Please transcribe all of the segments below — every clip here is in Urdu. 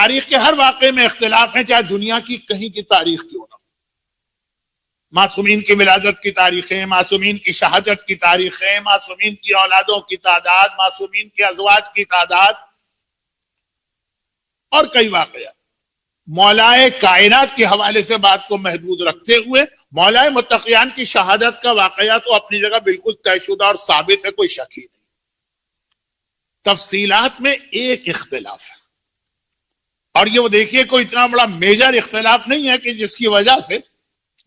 تاریخ کے ہر واقعے میں اختلاف ہیں، چاہے دنیا کی کہیں کی تاریخ کیوں نہ. معصومین کی ولادت کی تاریخیں، معصومین کی شہادت کی تاریخیں، معصومین کی اولادوں کی تعداد، معصومین کے ازواج کی تعداد اور کئی واقعات. مولائے کائنات کے حوالے سے بات کو محدود رکھتے ہوئے مولائے متقیان کی شہادت کا واقعہ تو اپنی جگہ بالکل طے شدہ اور ثابت ہے، کوئی شک ہی نہیں. تفصیلات میں ایک اختلاف ہے، اور یہ وہ دیکھیے کوئی اتنا بڑا میجر اختلاف نہیں ہے کہ جس کی وجہ سے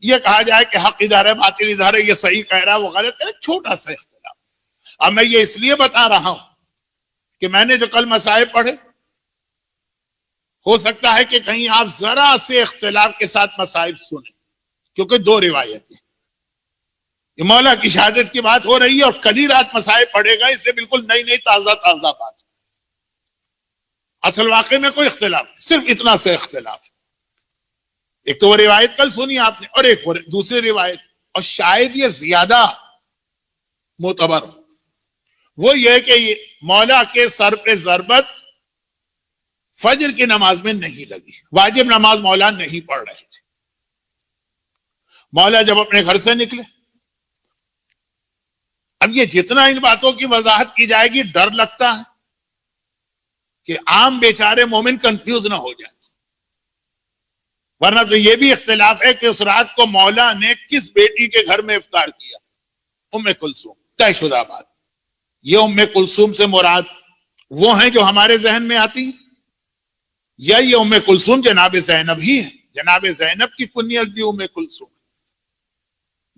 یہ کہا جائے کہ حق ادھر ہے باطل ادھر ہے، یہ صحیح کہہ رہا ہے وہ غلط ہے. چھوٹا سا اختلاف. اب میں یہ اس لیے بتا رہا ہوں کہ میں نے جو کل مسائل پڑھے، ہو سکتا ہے کہ کہیں آپ ذرا سے اختلاف کے ساتھ مسائل سنیں، کیونکہ دو روایتیں. یہ مولا کی شہادت کی بات ہو رہی ہے اور کل ہی رات مسائل پڑھے گا، اس سے بالکل نئی نئی تازہ تازہ بات. اصل واقعے میں کوئی اختلاف نہیں، صرف اتنا سے اختلاف. ایک تو وہ روایت کل سنی آپ نے، اور ایک دوسری روایت، اور شاید یہ زیادہ معتبر ہو، وہ یہ کہ مولا کے سر پہ ضربت فجر کی نماز میں نہیں لگی. واجب نماز مولا نہیں پڑھ رہے تھے. مولا جب اپنے گھر سے نکلے، اب یہ جتنا ان باتوں کی وضاحت کی جائے گی ڈر لگتا ہے کہ عام بیچارے مومن کنفیوز نہ ہو جائیں. ورنہ تو یہ بھی اختلاف ہے کہ اس رات کو مولا نے کس بیٹی کے گھر میں افطار کیا. ام کلثوم، طے شدہ بات. یہ ام کلثوم سے مراد وہ ہیں جو ہمارے ذہن میں آتی ہیں، یا یہ ام کلثوم جناب زینب ہی ہے؟ جناب زینب کی کنیت بھی ام کلثوم.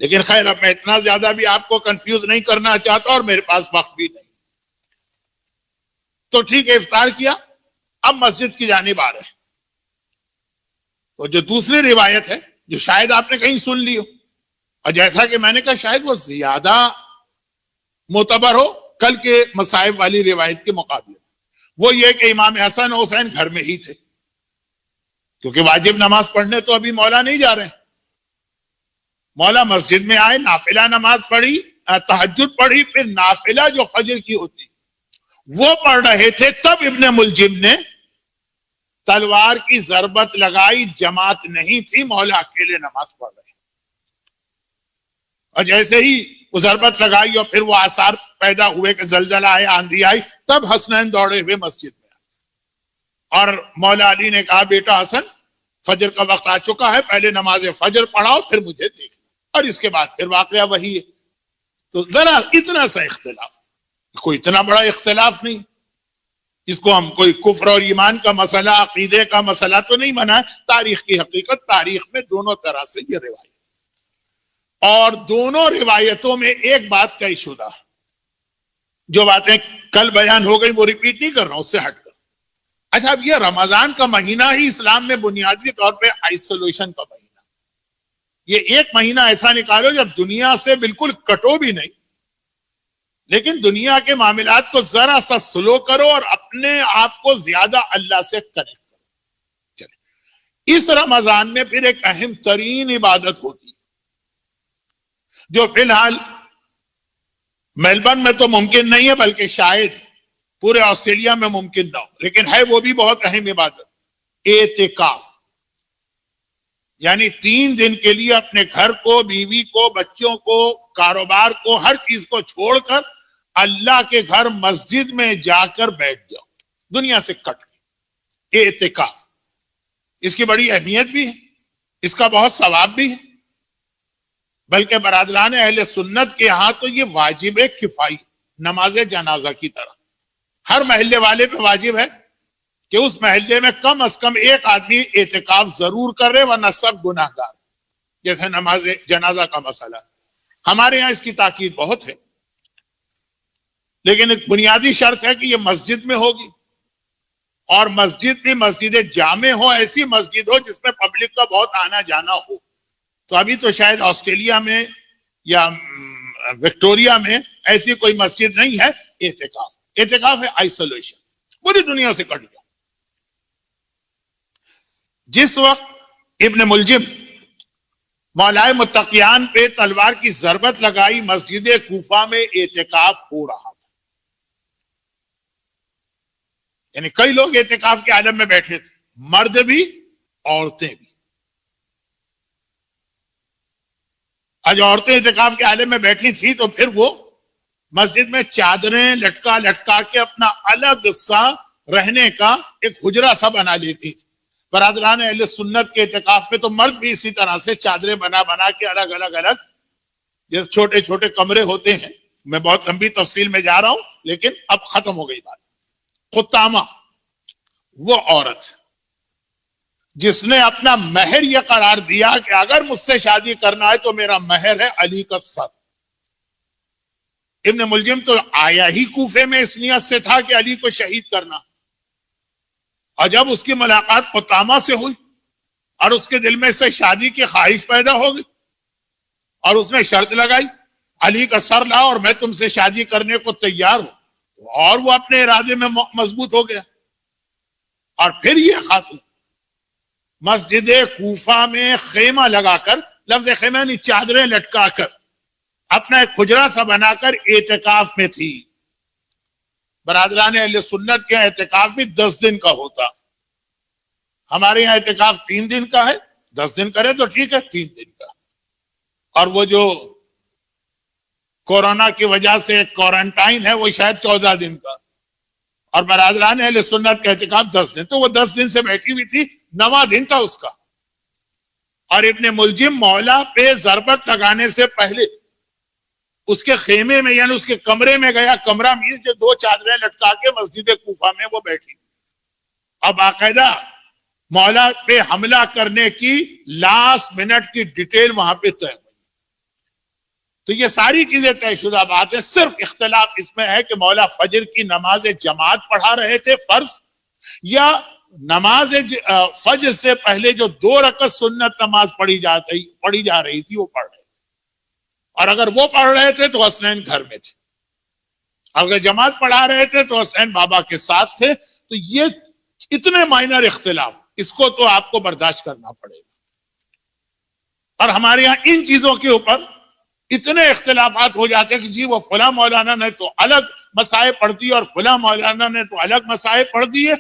لیکن خیر، اب میں اتنا زیادہ بھی آپ کو کنفیوز نہیں کرنا چاہتا اور میرے پاس وقت بھی نہیں. تو ٹھیک ہے، افطار کیا، اب مسجد کی جانب آ رہے ہیں. تو جو دوسری روایت ہے جو شاید آپ نے کہیں سن لی ہو، اور جیسا کہ میں نے کہا شاید وہ زیادہ معتبر ہو کل کے مصائب والی روایت کے مقابلے، وہ یہ کہ امام حسن حسین گھر میں ہی تھے، کیونکہ واجب نماز پڑھنے تو ابھی مولا نہیں جا رہے ہیں. مولا مسجد میں آئے، نافلہ نماز پڑھی، تہجد پڑھی، پھر نافلہ جو فجر کی ہوتی وہ پڑھ رہے تھے. تب ابن ملجم نے تلوار کی ضربت لگائی. جماعت نہیں تھی، مولا اکیلے نماز پڑھ رہے. اور جیسے ہی وہ ضربت لگائی اور پھر وہ آثار پیدا ہوئے کہ زلزلہ آئے، آندھی آئی، تب حسنین دوڑے ہوئے مسجد میں. اور مولا علی نے کہا بیٹا حسن، فجر کا وقت آ چکا ہے، پہلے نماز فجر پڑھاؤ پھر مجھے دیکھنا. اور اس کے بعد پھر واقعہ وہی ہے. تو ذرا اتنا سا اختلاف، کوئی اتنا بڑا اختلاف نہیں. اس کو ہم کوئی کفر اور ایمان کا مسئلہ، عقیدے کا مسئلہ تو نہیں بنائے. تاریخ کی حقیقت، تاریخ میں دونوں طرح سے یہ روایت، اور دونوں روایتوں میں ایک بات طے شدہ. جو باتیں کل بیان ہو گئی وہ ریپیٹ نہیں کر رہا ہوں، اس سے ہٹ کر. اچھا، اب یہ رمضان کا مہینہ ہی اسلام میں بنیادی طور پہ آئسولیشن کا مہینہ. یہ ایک مہینہ ایسا نکالو جب دنیا سے بالکل کٹو بھی نہیں، لیکن دنیا کے معاملات کو ذرا سا سلو کرو اور اپنے آپ کو زیادہ اللہ سے کنیکٹ کرو. چلے، اس رمضان میں پھر ایک اہم ترین عبادت ہوتی ہے جو فی الحال میلبرن میں تو ممکن نہیں ہے، بلکہ شاید پورے آسٹریلیا میں ممکن نہ ہو، لیکن ہے وہ بھی بہت اہم عبادت، اعتکاف. یعنی 3 دن کے لیے اپنے گھر کو، بیوی کو، بچوں کو، کاروبار کو، ہر چیز کو چھوڑ کر اللہ کے گھر مسجد میں جا کر بیٹھ جاؤ، دنیا سے کٹ کے. اعتکاف، اس کی بڑی اہمیت بھی ہے، اس کا بہت ثواب بھی ہے. بلکہ برادران اہل سنت کے ہاں تو یہ واجب کفائی، نماز جنازہ کی طرح ہر محلے والے پہ واجب ہے کہ اس محلے میں کم از کم ایک آدمی اعتکاف ضرور کر رہے، ورنہ سب گناہ گار. جیسے نماز جنازہ کا مسئلہ، ہمارے یہاں اس کی تاکید بہت ہے، لیکن ایک بنیادی شرط ہے کہ یہ مسجد میں ہوگی، اور مسجد میں مسجد جامع ہو، ایسی مسجد ہو جس میں پبلک کا بہت آنا جانا ہو. تو ابھی تو شاید آسٹریلیا میں یا وکٹوریا میں ایسی کوئی مسجد نہیں ہے. اعتکاف ہے آئسولیشن، پوری دنیا سے کٹ گیا. جس وقت ابن ملجم مولائے متقیان پہ تلوار کی ضربت لگائی، مسجد کوفہ میں اعتکاف ہو رہا تھا. یعنی کئی لوگ اعتکاف کے عالم میں بیٹھے تھے. مرد بھی عورتیں بھی. آج عورتیں اعتکاف کے حالے میں بیٹھی تھی تو پھر وہ مسجد میں چادریں لٹکا لٹکا کے اپنا الگ سا رہنے کا ایک حجرہ سا بنا لیتی تھی. برادران اہل سنت کے اعتکاف میں تو مرد بھی اسی طرح سے چادریں بنا بنا کے الگ الگ جیسے چھوٹے چھوٹے کمرے ہوتے ہیں. میں بہت لمبی تفصیل میں جا رہا ہوں لیکن اب ختم ہو گئی بات. خطامہ وہ عورت جس نے اپنا مہر یہ قرار دیا کہ اگر مجھ سے شادی کرنا ہے تو میرا مہر ہے علی کا سر. ابن ملجم تو آیا ہی کوفے میں اس نیت سے تھا کہ علی کو شہید کرنا, اور جب اس کی ملاقات خطامہ سے ہوئی اور اس کے دل میں سے شادی کی خواہش پیدا ہو گئی اور اس نے شرط لگائی علی کا سر لاؤ اور میں تم سے شادی کرنے کو تیار ہوں, اور وہ اپنے ارادے میں مضبوط ہو گیا. اور پھر یہ خاتون مسجد کوفہ میں خیمہ لگا کر, لفظ خیمہ یعنی چادریں لٹکا کر, اپنا ایک حجرہ سا بنا کر اعتکاف میں تھی. برادران اہل سنت کے اعتکاف بھی 10 دن کا ہوتا. ہمارے یہاں اعتکاف 3 دن کا ہے, 10 دن کرے تو ٹھیک ہے, 3 دن کا. اور وہ جو کورونا کی وجہ سے کوارنٹائن ہے وہ شاید 14 دن کا. اور برادران اہل سنت کا اعتکاف 10 دن, تو وہ 10 دن سے بیٹھی ہوئی تھی, 9واں دن تھا اس کا. اور ابن ملجم مولا پہ ضربت لگانے سے پہلے اس کے خیمے میں یعنی اس کے کمرے میں گیا. کمرہ مینس جو 2 چادریں لٹکا کے مسجد کوفہ میں وہ بیٹھی. اب باقاعدہ مولا پہ حملہ کرنے کی لاسٹ منٹ کی ڈیٹیل وہاں پہ طے. تو یہ ساری چیزیں طے شدہ بات ہے. صرف اختلاف اس میں ہے کہ مولا فجر کی نماز جماعت پڑھا رہے تھے فرض, یا نماز فجر سے پہلے جو 2 رکعت سنت نماز پڑھی جا رہی تھی وہ پڑھ رہے تھے. اور اگر وہ پڑھ رہے تھے تو حسنین گھر میں تھے, اگر جماعت پڑھا رہے تھے تو حسنین بابا کے ساتھ تھے. تو یہ اتنے مائنر اختلاف, اس کو تو آپ کو برداشت کرنا پڑے گا. اور ہمارے یہاں ان چیزوں کے اوپر اتنے اختلافات ہو جاتے ہیں کہ جی وہ فلاں مولانا نے تو الگ مسائل پڑھ دیے اور فلاں مولانا نے تو الگ مسائل پڑھ دیے.